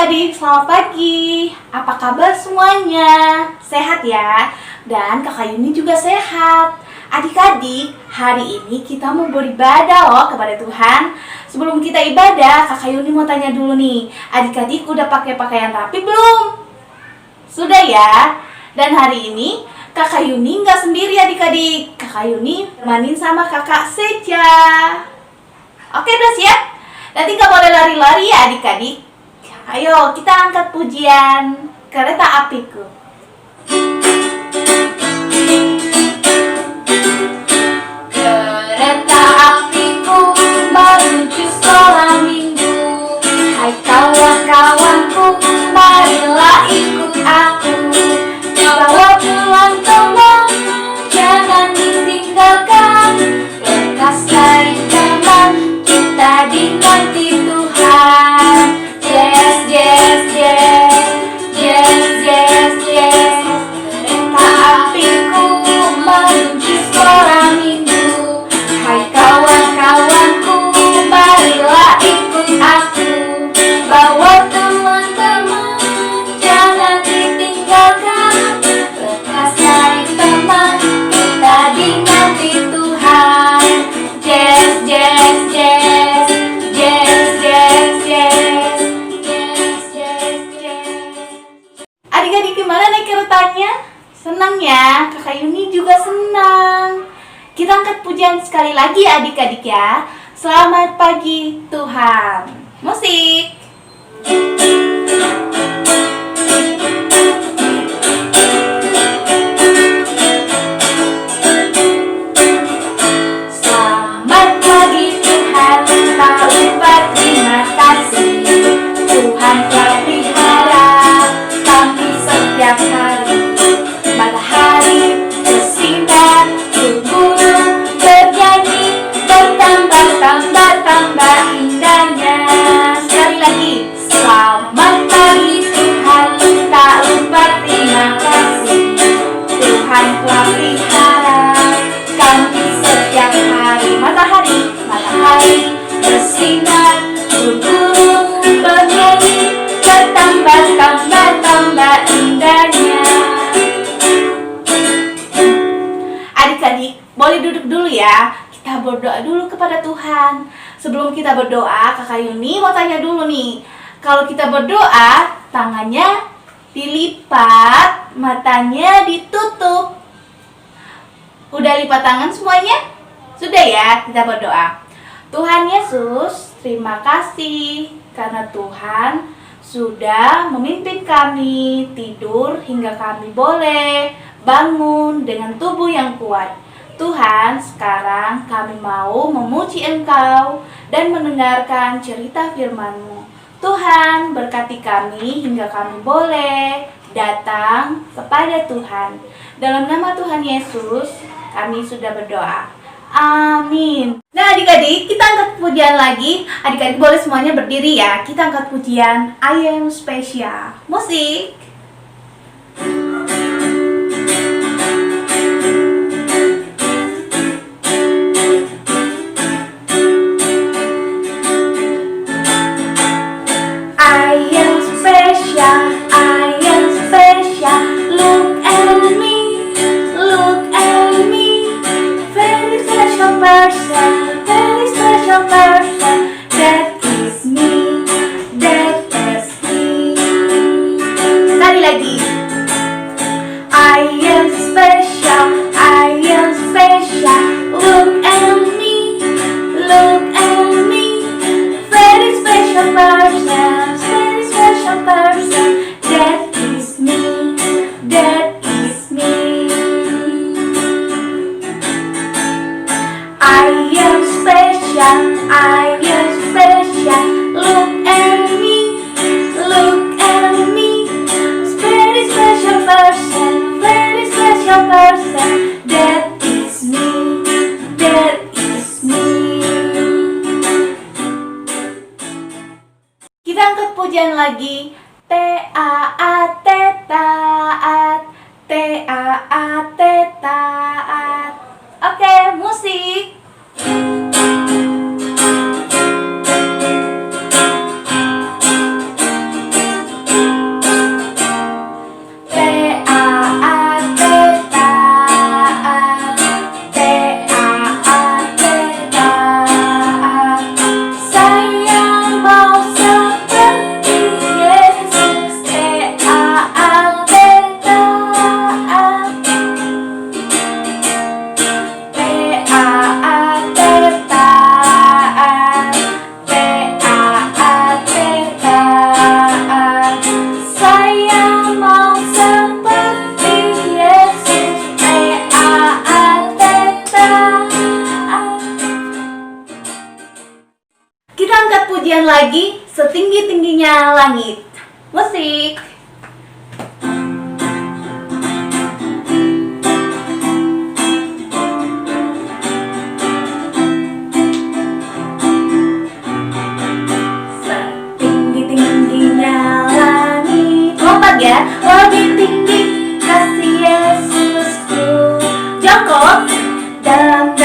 adik-adik, selamat pagi. Apa kabar semuanya? Sehat ya? Dan Kakak Yuni juga sehat. Adik-adik, hari ini kita mau beribadah loh kepada Tuhan. Sebelum kita ibadah, Kakak Yuni mau tanya dulu nih. Adik-adik udah pakai pakaian rapi belum? Sudah ya? Dan hari ini Kakak Yuni nggak sendiri adik-adik. Kakak Yuni main sama Kakak Seja. Oke, udah siap? Nanti nggak boleh lari-lari ya adik-adik. Ayo kita angkat pujian Kereta Apiku. Kereta apiku menuju sekolah minggu. Hai kawan-kawanku, marilah ikut aku. Bawa pulang teman, jangan ditinggalkan. Lekas dari teman, kita dinanti Tuhan. Yes, yes, yes, yes, yes, yes. Kereta apiku menuju sekolah minggu. Hai kawan-kawanku, marilah ikut aku. Bawa teman-teman, jangan ditinggalkan. Lekas dari teman, kita dinanti Tuhan. Yes, yes, yes, yes, yes, yes. Adik-adik gimana naik keretanya? Senang ya? Kakak Yuni juga senang. Kita angkat pujian sekali lagi adik-adik ya. Selamat pagi Tuhan. Musik. Selamat pagi Tuhan, tak lupa terima kasih. Tuhan telah pelihara kami setiap hari. Matahari bersinar, burung bernyanyi, bertambah indahnya. Sekali lagi, selamat pagi Tuhan, tak lupa terima kasih. Tuhan telah pelihara kami setiap hari. Matahari bersinar, burung bernyanyi, bertambah indahnya. Adik-adik, boleh duduk dulu ya. Kita berdoa dulu kepada Tuhan. Sebelum kita berdoa, Kakak Yuni mau tanya dulu nih. Kalau kita berdoa, tangannya dilipat, matanya ditutup. Udah lipat tangan semuanya? Sudah ya, kita berdoa. Tuhan Yesus, terima kasih karena Tuhan sudah memimpin kami tidur hingga kami boleh bangun dengan tubuh yang kuat. Tuhan, sekarang kami mau memuji Engkau dan mendengarkan cerita firman-Mu. Tuhan, berkati kami hingga kami boleh datang kepada Tuhan. Dalam nama Tuhan Yesus, kami sudah berdoa. Amin. Nah adik-adik, kita angkat pujian lagi. Adik-adik boleh semuanya berdiri ya. Kita angkat pujian I Am Special. Musik. I am special, I am special. Look at me, look at me. Very special person, very special person. That is me, that is me. Sekali lagi. I am special, I am special. Look at me, look at me. Very special person, very special person. That is me, that is me. I am special, I am special. Look at me, look at me. Very special person, very special person. That is me, that is me. Kita angkat pujian lagi. T-A-A-T, taat. T-A-A-T, taat. Oke, musik. lagi setinggi-tingginya langit. Musik. Setinggi-tingginya langit. Lompat ya. Lebih tinggi kasih Yesusku. Jongkok. Dalam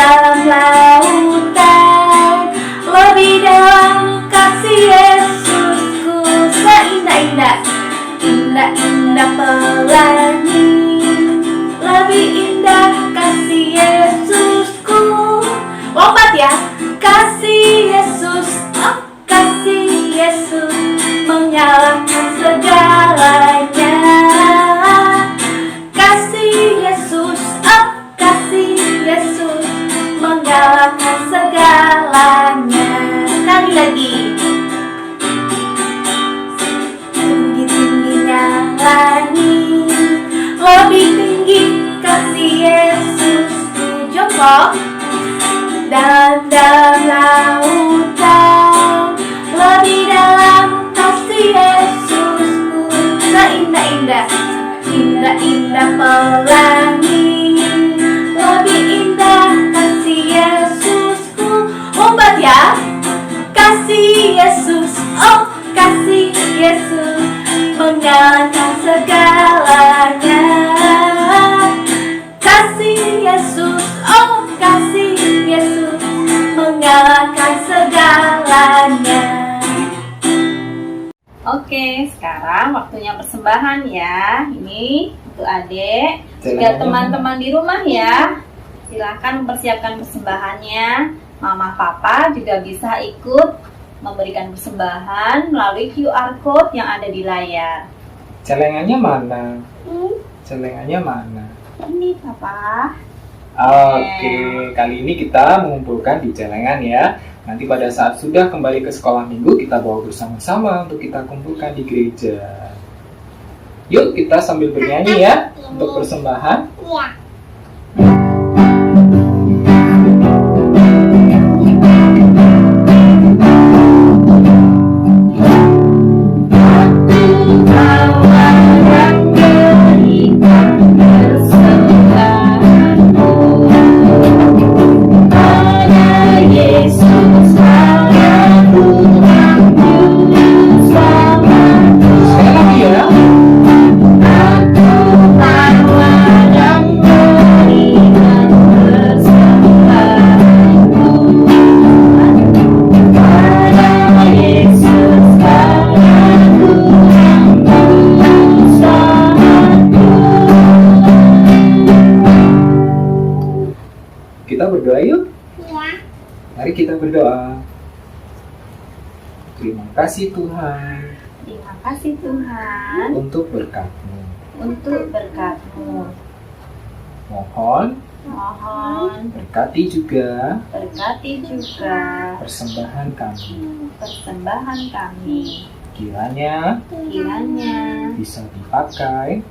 lautan, lebih dalam kasih Yesusku. Seindah-indah, indah-indah pelangi, lebih indah kasih Yesusku. Lompat ya. Kasih Yesus, oh kasih Yesus, mengalahkan segalanya. Kasih Yesus, oh kasih Yesus, mengalahkan segalanya. Sekali lagi. Tinggi-tingginya langit, lebih tinggi kasih Yesus. Jongkok. Dalam lautan, lebih dalam kasih Yesusku. Seindah-indah, indah-indah pelangi, lebih indah kasih Yesusku. Lompat ya. Kasih Yesus, oh kasih Yesus, mengalahkan segalanya. Kasih Yesus, oh kasih Yesus, mengalahkan segalanya. Oke, sekarang waktunya persembahan ya. Ini untuk adik, juga teman-teman di rumah ya. Silahkan mempersiapkan persembahannya. Mama Papa juga bisa ikut memberikan persembahan melalui QR Code yang ada di layar. Celengannya mana? Celengannya mana? Ini Papa. Oke, kali ini kita mengumpulkan di celengan ya. Nanti pada saat sudah kembali ke sekolah minggu, kita bawa bersama-sama untuk kita kumpulkan di gereja. Yuk kita sambil bernyanyi ya untuk persembahan. Iya. Kita berdoa yuk. Iya. Mari kita berdoa. Terima kasih Tuhan Terima kasih Tuhan untuk berkat-Mu. untuk berkat-Mu. Mohon berkati juga persembahan kami. Kiranya bisa dipakai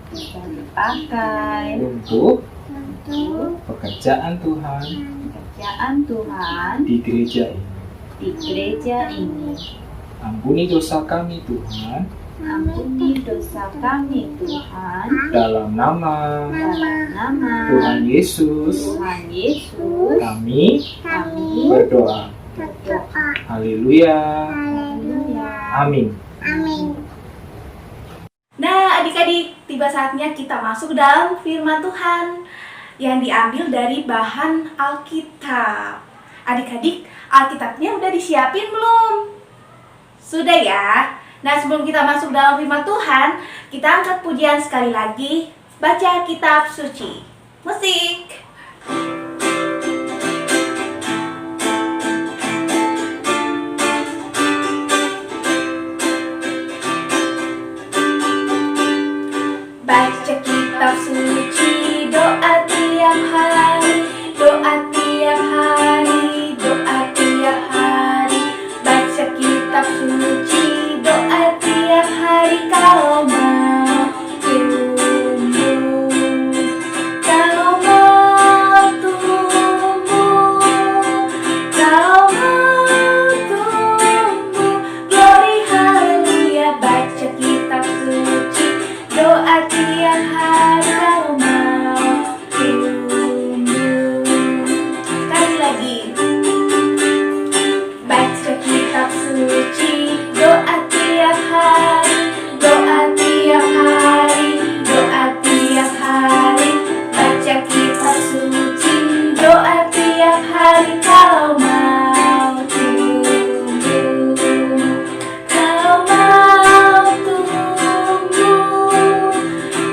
untuk pekerjaan Tuhan di gereja ini. Ampuni dosa kami Tuhan, dalam nama Tuhan Yesus kami berdoa. Haleluya. Amin. Nah, adik-adik, tiba saatnya kita masuk dalam firman Tuhan yang diambil dari bahan Alkitab. Adik-adik, Alkitabnya udah disiapin belum? Sudah ya? Nah, sebelum kita masuk dalam firman Tuhan, kita angkat pujian sekali lagi, baca kitab suci. Musik. Baca kitab suci, doa tiap hari, doa tiap hari, doa tiap hari. Baca kitab suci, doa tiap hari, kalau mau tumbuh, kalau mau tumbuh, kalau mau tumbuh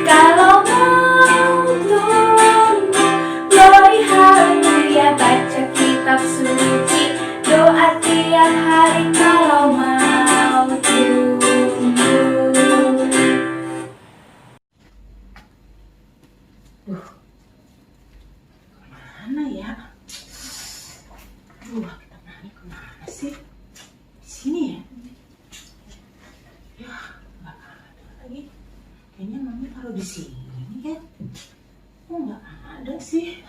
Kalau mau tunggu, glory haleluya, baca kitab suci, doa tiap hari kalau mau tunggu. Mana ya? Aduh, kita Mami kemana sih? Di sini ya? Ya, nggak ada lagi. Kayaknya Mami taruh di sini kan? Oh, nggak ada sih.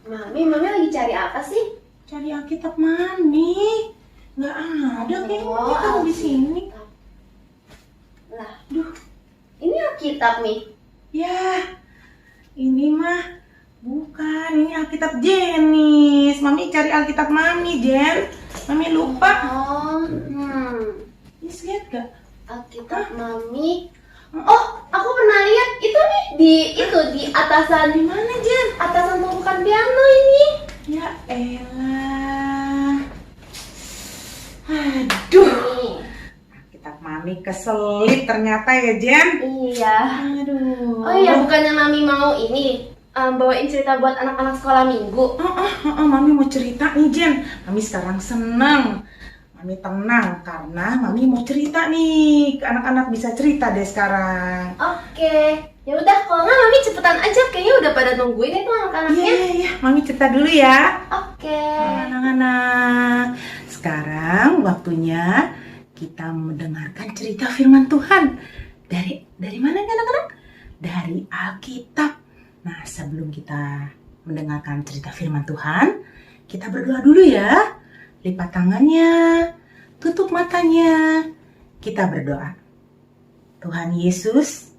Mami lagi cari apa sih? Cari Alkitab Mami. Nggak ada kayaknya Mami taruh di sini. Lah, Duh, ini Alkitab nih. ya. Ini mah bukan, ini Alkitab Jenis. Mami cari Alkitab Mami, Jen. Mami lupa. Oh, Yes, lihat gak? Alkitab Mami. Oh, aku pernah lihat itu nih di atasan. Di mana, Jen? Atasan tumpukan piano ini. Ya elah. Aduh. Nih. Alkitab Mami keselip ternyata ya, Jen. Iya. Aduh. Oh iya, bukannya Mami mau ini bawain cerita buat anak-anak sekolah minggu. Mami mau cerita nih, Jen. Mami sekarang senang. Mami tenang karena Mami mau cerita nih. Anak-anak bisa cerita deh sekarang. Oke. Ya udah, kalau nggak Mami cepetan aja, kayaknya udah pada nungguin itu anak-anaknya. Iya. Mami cerita dulu ya. Oke. Anak-anak, sekarang waktunya kita mendengarkan cerita firman Tuhan. Dari mana nih anak-anak? Dari Alkitab. Nah, sebelum kita mendengarkan cerita firman Tuhan, kita berdoa dulu ya. Lipat tangannya, tutup matanya. Kita berdoa. Tuhan Yesus,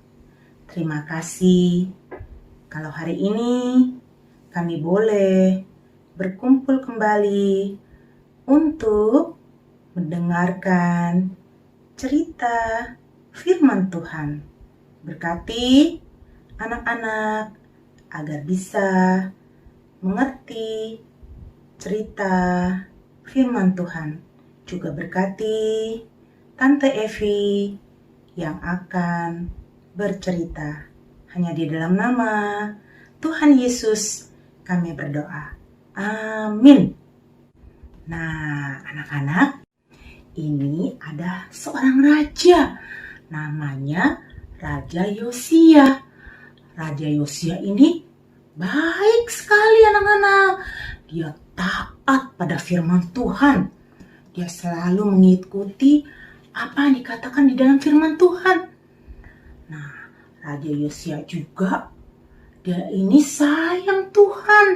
terima kasih kalau hari ini kami boleh berkumpul kembali untuk mendengarkan cerita firman Tuhan. Berkati anak-anak agar bisa mengerti cerita firman Tuhan. Juga berkati Tante Evi yang akan bercerita. Hanya di dalam nama Tuhan Yesus kami berdoa. Amin. Nah, anak-anak, ini ada seorang raja. Namanya Raja Yosia. Raja Yosia ini baik sekali anak-anak. Dia taat pada firman Tuhan. Dia selalu mengikuti apa yang dikatakan di dalam firman Tuhan. Nah, Raja Yosia juga, dia ini sayang Tuhan.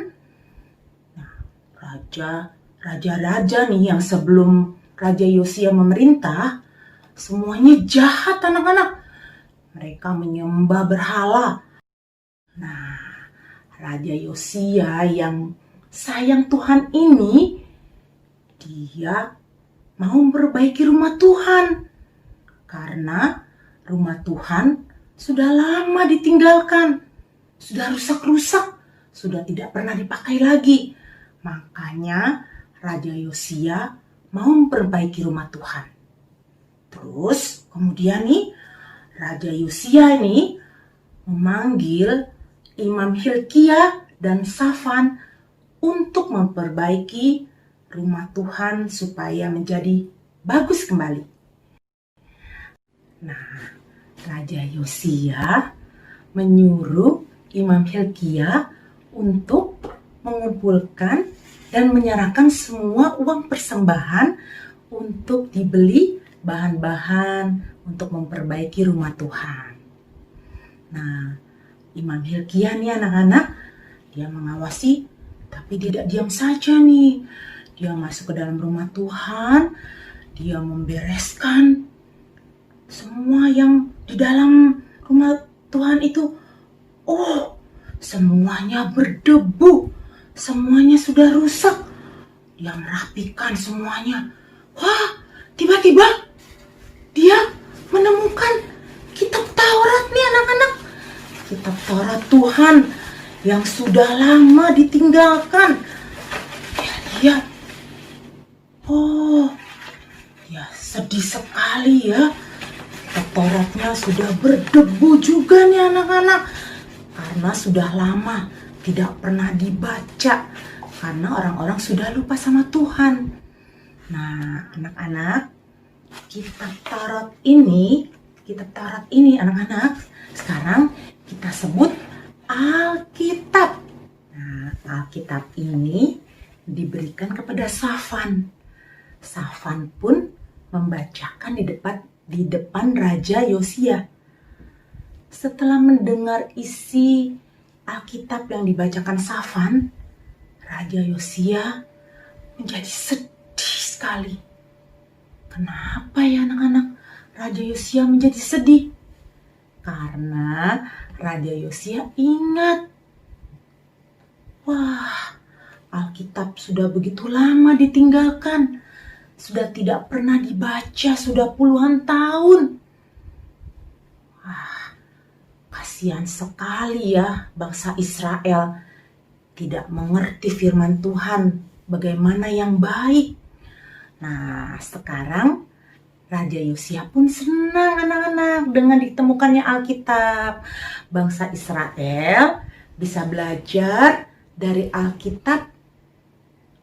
Nah, raja-raja nih yang sebelum Raja Yosia memerintah, semuanya jahat anak-anak. Mereka menyembah berhala. Nah, Raja Yosia yang sayang Tuhan ini, dia mau memperbaiki rumah Tuhan. Karena rumah Tuhan sudah lama ditinggalkan. Sudah rusak-rusak. Sudah tidak pernah dipakai lagi. Makanya Raja Yosia mau memperbaiki rumah Tuhan. Terus kemudian nih, Raja Yosia ini memanggil Imam Hilkia dan Safan untuk memperbaiki rumah Tuhan supaya menjadi bagus kembali. Nah, Raja Yosia menyuruh Imam Hilkia untuk mengumpulkan dan menyerahkan semua uang persembahan untuk dibeli bahan-bahan untuk memperbaiki rumah Tuhan. Nah, Imam Hilkia nih anak-anak, dia mengawasi tapi tidak diam saja nih. Dia masuk ke dalam rumah Tuhan, dia membereskan semua yang di dalam rumah Tuhan itu. Oh, semuanya berdebu, semuanya sudah rusak. Dia merapikan semuanya. Wah, tiba-tiba dia menemukan kitab Taurat nih anak-anak. Kitab Taurat Tuhan yang sudah lama ditinggalkan. Dia lihat, oh, ya sedih sekali ya. Kitab Tauratnya sudah berdebu juga nih anak-anak. Karena sudah lama tidak pernah dibaca. Karena orang-orang sudah lupa sama Tuhan. Nah, anak-anak, kitab Taurat ini anak-anak, sekarang kita sebut Alkitab. Nah, Alkitab ini diberikan kepada Safan. Safan pun membacakan di depan Raja Yosia. Setelah mendengar isi Alkitab yang dibacakan Safan, Raja Yosia menjadi sedih sekali. Kenapa ya anak-anak? Raja Yosia menjadi sedih. Karena Raja Yosia ingat, wah, Alkitab sudah begitu lama ditinggalkan. Sudah tidak pernah dibaca, sudah puluhan tahun. Wah, kasihan sekali ya bangsa Israel. Tidak mengerti firman Tuhan, bagaimana yang baik. Nah, sekarang Raja Yosia pun senang anak-anak dengan ditemukannya Alkitab. Bangsa Israel bisa belajar dari Alkitab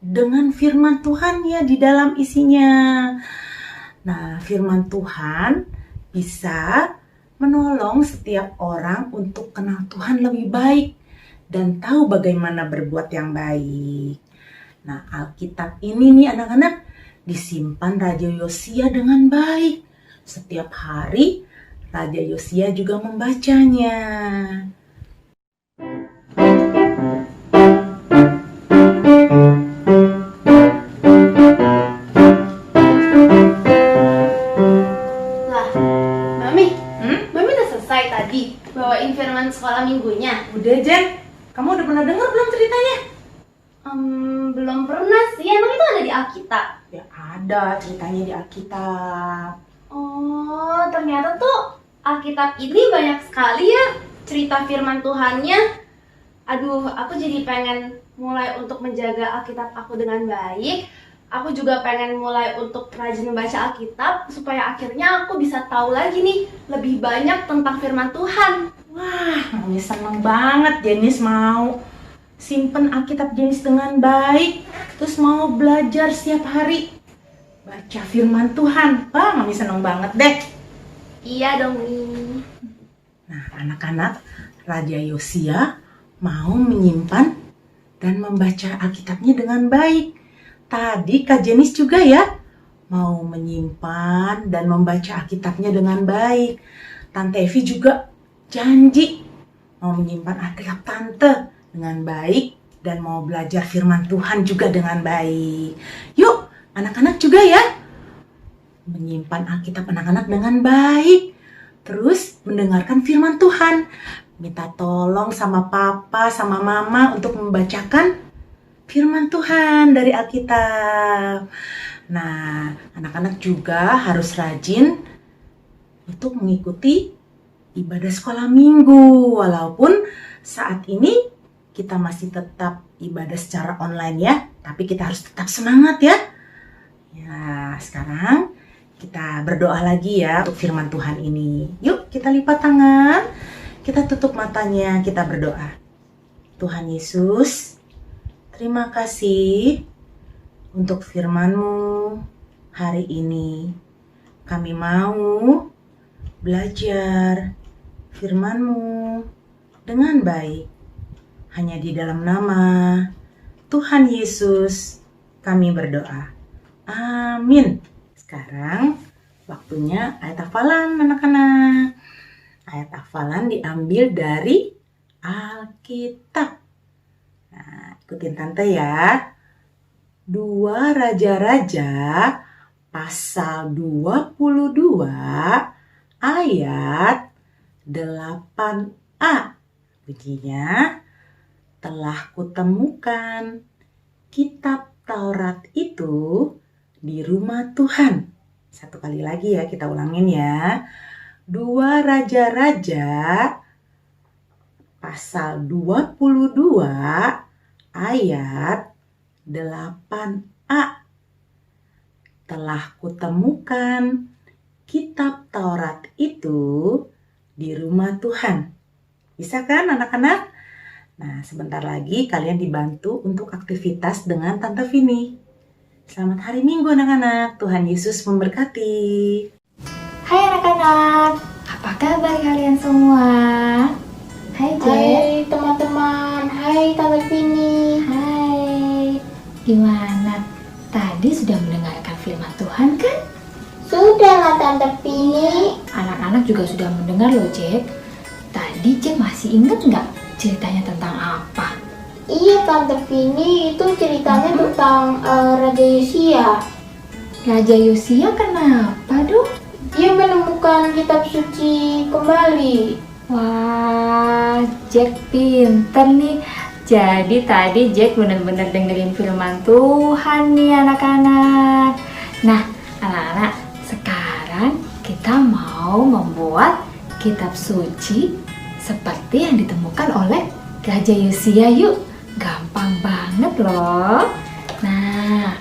dengan firman Tuhan ya di dalam isinya. Nah, firman Tuhan bisa menolong setiap orang untuk kenal Tuhan lebih baik dan tahu bagaimana berbuat yang baik. Nah, Alkitab ini nih anak-anak disimpan Raja Yosia dengan baik. Setiap hari Raja Yosia juga membacanya. Lah, Mami, Mami udah selesai tadi bawain firman sekolah minggunya? Udah Jen, kamu udah pernah dengar belum ceritanya? Belum pernah sih, emang itu ada di Alkitab? Ya ada ceritanya di Alkitab. Oh, ternyata tuh Alkitab ini banyak sekali ya cerita firman Tuhannya. Aduh, aku jadi pengen mulai untuk menjaga Alkitab aku dengan baik. Aku juga pengen mulai untuk rajin membaca Alkitab supaya akhirnya aku bisa tahu lagi nih lebih banyak tentang firman Tuhan. Wah, Mami seneng banget Jenis mau simpen Alkitab Jenis dengan baik. Terus mau belajar setiap hari baca firman Tuhan. Wah, Mami seneng banget deh. Iya dong nih. Nah, anak-anak, Raja Yosia mau menyimpan dan membaca Alkitabnya dengan baik. Tadi Kak Jenis juga ya mau menyimpan dan membaca Alkitabnya dengan baik. Tante Evi juga janji mau menyimpan Alkitab Tante dengan baik dan mau belajar firman Tuhan juga dengan baik. Yuk, anak-anak juga ya menyimpan Alkitab anak-anak dengan baik. Terus mendengarkan firman Tuhan. Minta tolong sama papa, sama mama untuk membacakan firman Tuhan dari Alkitab. Nah, anak-anak juga harus rajin untuk mengikuti ibadah sekolah minggu. Walaupun saat ini kita masih tetap ibadah secara online ya, tapi kita harus tetap semangat ya. Ya, sekarang kita berdoa lagi ya untuk firman Tuhan ini. Yuk, kita lipat tangan, kita tutup matanya, kita berdoa. Tuhan Yesus, terima kasih untuk firman-Mu hari ini. Kami mau belajar firman-Mu dengan baik. Hanya di dalam nama Tuhan Yesus kami berdoa. Amin. Sekarang waktunya ayat hafalan anak-anak. Ayat hafalan diambil dari Alkitab. Nah, ikutin Tante ya. 2 Raja-Raja pasal 22 ayat 8a. Bunyinya, telah kutemukan kitab Taurat itu di rumah Tuhan. Satu kali lagi ya, kita ulangin ya. 2 Raja-Raja pasal 22 ayat 8a. Telah kutemukan kitab Taurat itu di rumah Tuhan. Bisa kan anak-anak? Nah, sebentar lagi kalian dibantu untuk aktivitas dengan Tante Vini. Selamat hari Minggu anak-anak. Tuhan Yesus memberkati. Hai anak-anak, apa kabar kalian semua? Hai Jess. Hai teman-teman, hai Tante Vini. Hai. Gimana? Tadi sudah mendengarkan firman Tuhan kan? Sudah lah Tante Vini. Anak-anak juga sudah mendengar loh Jack. Tadi Jack masih ingat nggak ceritanya tentang apa? Iya Tante Vini, itu ceritanya tentang Raja Yosia. Raja Yosia kenapa dong? Dia menemukan kitab suci kembali. Wah, Jack pinter nih. Jadi tadi Jack benar-benar dengerin firman Tuhan nih anak-anak. Nah, anak-anak, sekarang kita mau membuat kitab suci seperti yang ditemukan oleh Raja Yosia yuk. Gampang banget loh. Nah,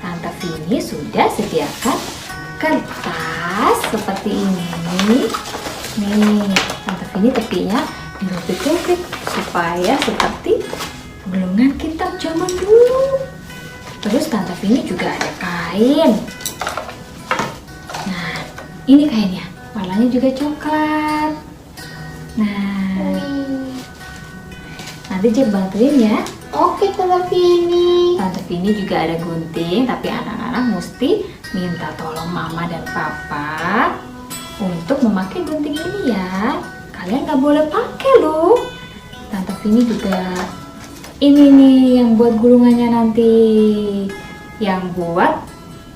Tante Vini sudah sediakan kertas seperti ini. Nih, Tante Vini tepinya dilupit-lupit supaya seperti gulungan kitab zaman dulu. Terus Tante Vini juga ada kain. Nah, ini kainnya. Warnanya juga coklat. Nah, nanti Jack bantuin ya. Oke Tante Vini. Tante Vini juga ada gunting, tapi anak-anak mesti minta tolong mama dan papa untuk memakai gunting ini ya. Kalian nggak boleh pakai loh. Tante Vini juga ini nih yang buat gulungannya nanti. Yang buat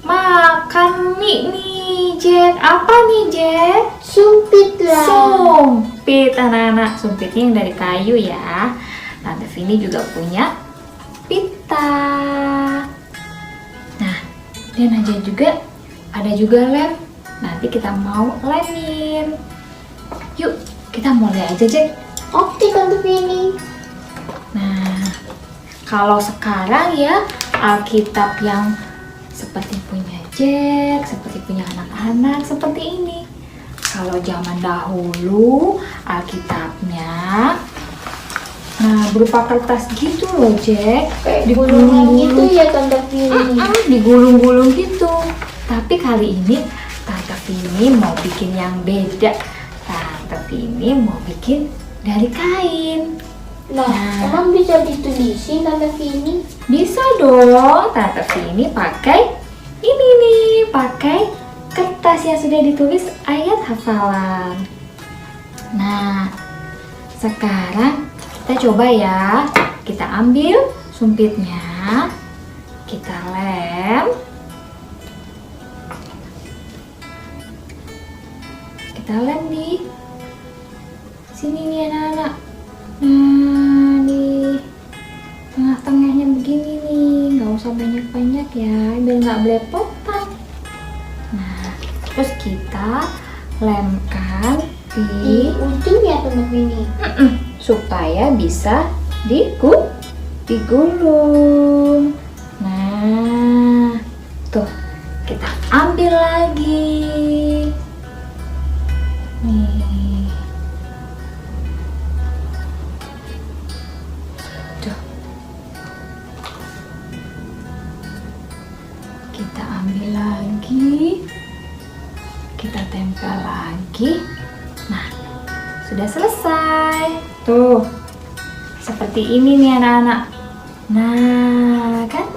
makan mie nih Jack. Apa nih Jack? Sumpit lah. Sumpit anak-anak. Sumpitnya yang dari kayu ya. Tante Vini juga punya pita. Nah, dan aja juga ada juga lem. Nanti kita mau lemin. Yuk, kita mulai aja Jack. Oke Tante Vini. Nah, kalau sekarang ya Alkitab yang seperti punya Jack, seperti punya anak-anak seperti ini. Kalau zaman dahulu Alkitabnya berupa kertas gitu loh Jack. Kayak gulungan gitu ya Tante Vini. Digulung-gulung gitu. Tapi kali ini Tante Vini mau bikin yang beda. Tante Vini mau bikin dari kain. Nah, emang bisa ditulisin Tante Vini? Bisa dong. Tante Vini pakai ini nih, pakai kertas yang sudah ditulis ayat hafalan. Nah, sekarang kita coba ya. Kita ambil sumpitnya, kita lem. Kita lem di sini nih anak-anak. Nah, di tengah-tengahnya begini nih, nggak usah banyak-banyak ya, biar nggak belepotan. Nah, terus kita lemkan Di di ujung ya Tante Vini. supaya bisa digulung. Nah, tuh kita ambil lagi. Nih. Tuh. Kita ambil lagi. Kita tempel lagi. Nah, sudah selesai. Tuh, seperti ini nih anak-anak. Nah, kan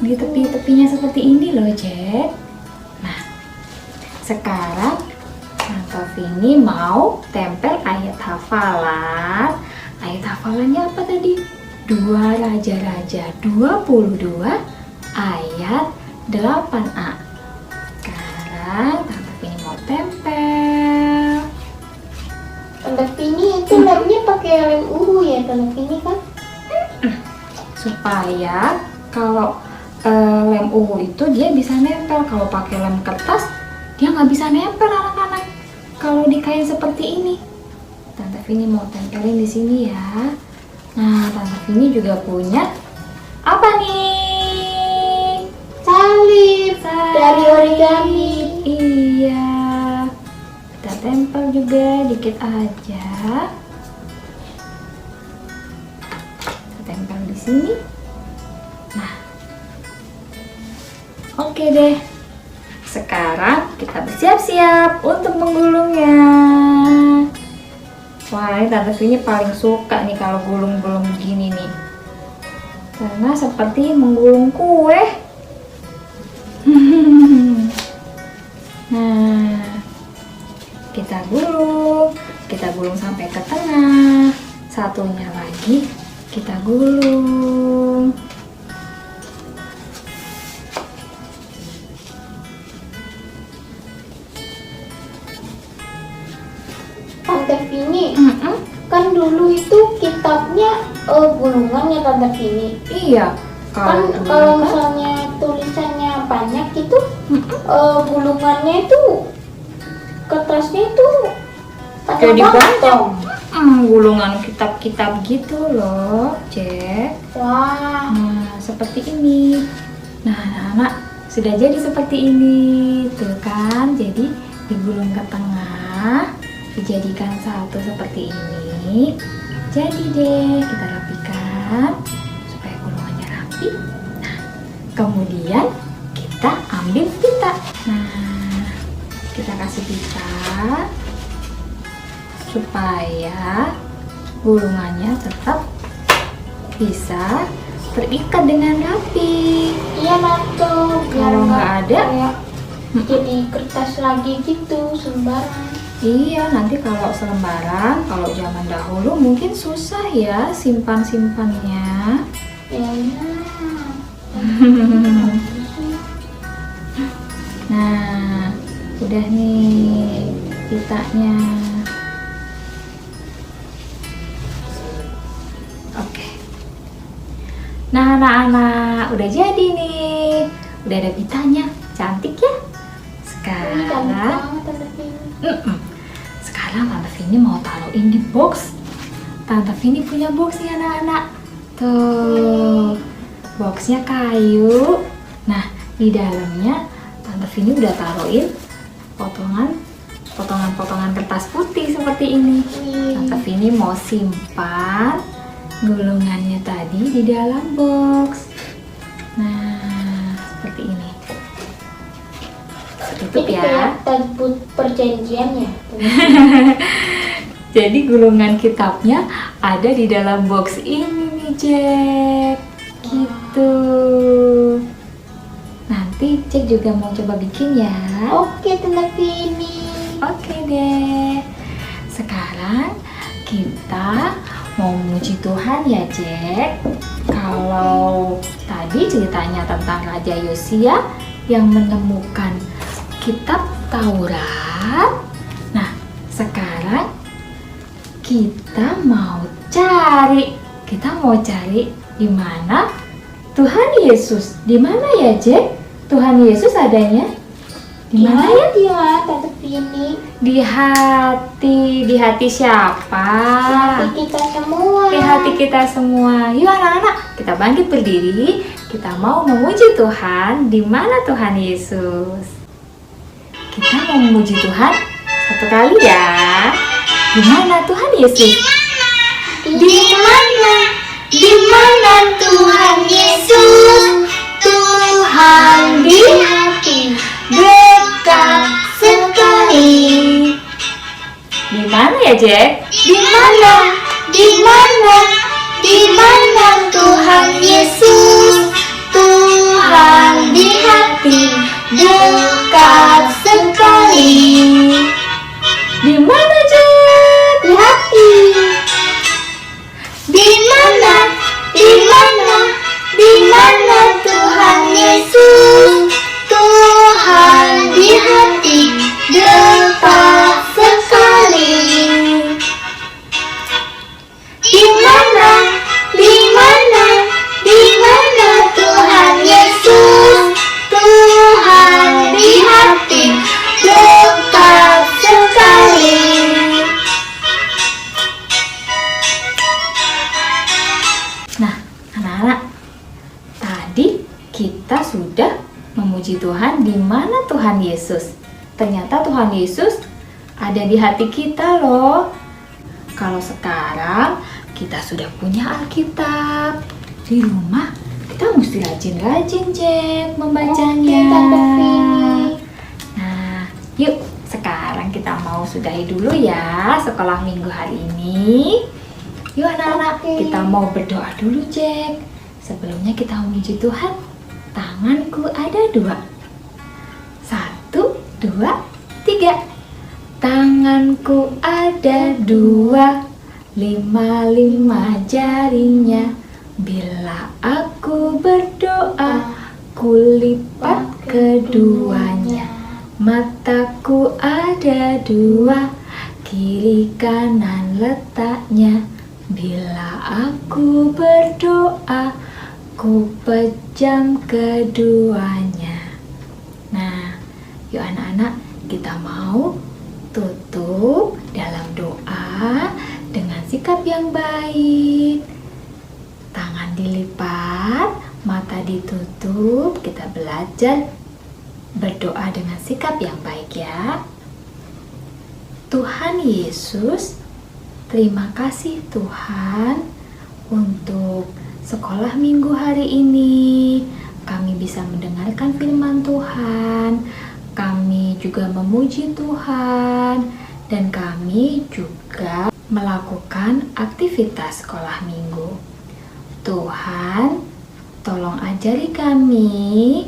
di tepi-tepinya seperti ini loh Jack. Nah, sekarang Tante Vini mau tempel ayat hafalan. Ayat hafalannya apa tadi? 2 Raja-Raja 22 ayat 8a. Sekarang Tante Vini mau tempel. Tante Vini itu lemnya pakai lem uhu ya Tante Vini kan? Supaya kalau lem ungu itu dia bisa nempel. Kalau pakai lem kertas dia nggak bisa nempel anak-anak. Kalau di kain seperti ini, Tante Vini mau tempelin di sini ya. Nah, Tante Vini juga punya apa nih? Salib dari origami. Iya. aja. Kita tempel juga dikit aja. Kita tempel di sini. Nah, oke deh. Sekarang kita bersiap-siap untuk menggulungnya. Wah, ini Tante Vini paling suka nih kalau gulung-gulung begini nih. Karena seperti menggulung kue. Nah, kita gulung sampai ke tengah. Satunya lagi kita gulung. Tante Vini, kan dulu itu kitabnya gulungan ya Tante Vini. Iya. Kan kalau misalnya tulisannya banyak itu gulungannya itu kertasnya itu Jadi banyak. Gulungan kitab-kitab gitu loh, Cek. Wah, Nah, seperti ini. Nah, anak-anak sudah jadi seperti ini. Tuh kan, jadi digulung ke tengah, dijadikan satu seperti ini. Jadi deh, kita rapikan supaya gulungannya rapi. Nah, kemudian kita ambil pita. Nah, kita kasih pita supaya gulungannya tetap bisa terikat dengan rapi. iya Tante, biar Kalau nggak ada, kayak jadi kertas lagi gitu sembarang. iya, nanti kalau selembaran, kalau zaman dahulu mungkin susah ya simpan-simpannya. Ya, Nah, udah nih pitanya. Oke. Nah, anak-anak, udah jadi nih. Udah ada pitanya. Cantik ya? ini cantik Sekarang banget Tante Vini. Sekarang Tante Vini mau taruhin di box. Tante Vini punya box nih anak-anak. Tuh, boxnya kayu. Nah, di dalamnya Tante Vini udah taruhin potongan-potongan kertas putih seperti ini. Tante Vini mau simpan gulungannya tadi di dalam box. Nah, seperti ini. Tutup Jadi ya. kayak tabut perjanjian ya. Jadi gulungan kitabnya ada di dalam box ini nih, Jack. Gitu. Nanti Jack juga mau coba bikin ya. Oke Tante Vini. Oke deh. Sekarang kita mau memuji Tuhan ya, Jack. Kalau tadi ceritanya tentang Raja Yosia yang menemukan kitab Taurat. Nah, sekarang kita mau cari di mana Tuhan Yesus. Di mana ya, Jack? Tuhan Yesus adanya di mana ya? Dia Tante Vini. Di hati siapa? Hati kita semua. Di hati kita semua. Yuk anak-anak, kita bangkit berdiri. Kita mau memuji Tuhan. Di mana Tuhan Yesus? Kita mau memuji Tuhan satu kali ya. Di mana Tuhan Yesus? Di mana? Di mana Tuhan Yesus? Tuhan di hati dekat sekali. Di mana ya, Jack? Di mana? Di mana? Di mana Tuhan Yesus? Tuhan di hati dekat sekali. Di mana, Jack? Di hati. Di mana? Di mana? Di mana Tuhan Yesus? Tuhan di hati dekat sekali. Di mana? Di mana? Di mana Tuhan Yesus? Tuhan di hati dekat sekali. Nah, anak-anak, tadi kita sudah memuji Tuhan di mana Tuhan Yesus. ternyata Tuhan Yesus ada di hati kita loh. Kalau sekarang kita sudah punya Alkitab di rumah, kita mesti rajin-rajin Jack membacanya. Oke, Tante Vini. Nah, yuk sekarang kita mau sudahi dulu ya sekolah minggu hari ini. Yuk anak-anak, Oke. kita mau berdoa dulu Jack. Sebelumnya kita memuji Tuhan. Tanganku ada 2. 1, 2, 3. Tanganku ada 2, 5 jarinya. Bila aku berdoa, kulipat keduanya. Mataku ada 2, kiri kanan letaknya. Bila aku berdoa, ku pejam keduanya. Nah, yuk anak-anak, kita mau tutup dalam doa dengan sikap yang baik. Tangan dilipat, mata ditutup. Kita belajar berdoa dengan sikap yang baik ya. Tuhan Yesus, terima kasih Tuhan untuk sekolah minggu hari ini. Kami bisa mendengarkan firman Tuhan. Kami juga memuji Tuhan. Dan kami juga melakukan aktivitas sekolah minggu. Tuhan, tolong ajari kami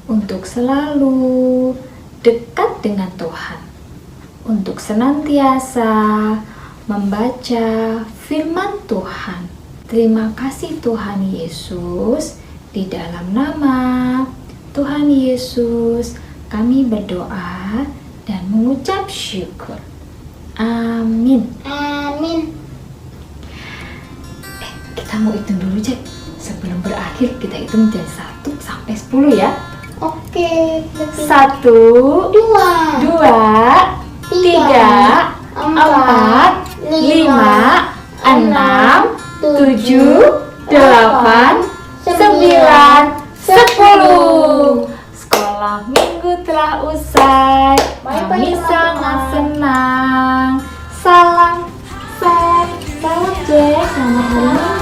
untuk selalu dekat dengan Tuhan. Untuk senantiasa membaca firman Tuhan. Terima kasih Tuhan Yesus. Di dalam nama Tuhan Yesus kami berdoa dan mengucap syukur. Amin. Amin. Kita mau hitung dulu Jack. Sebelum berakhir kita hitung dari 1 sampai 10 ya. Oke. 1, 2, 2, 3, 4, 5, 6, 7, 8, 9, 10. Sekolah minggu telah usai. Bye-bye, Kami teman-teman. sangat senang. Salam Jack, selamat hari Minggu.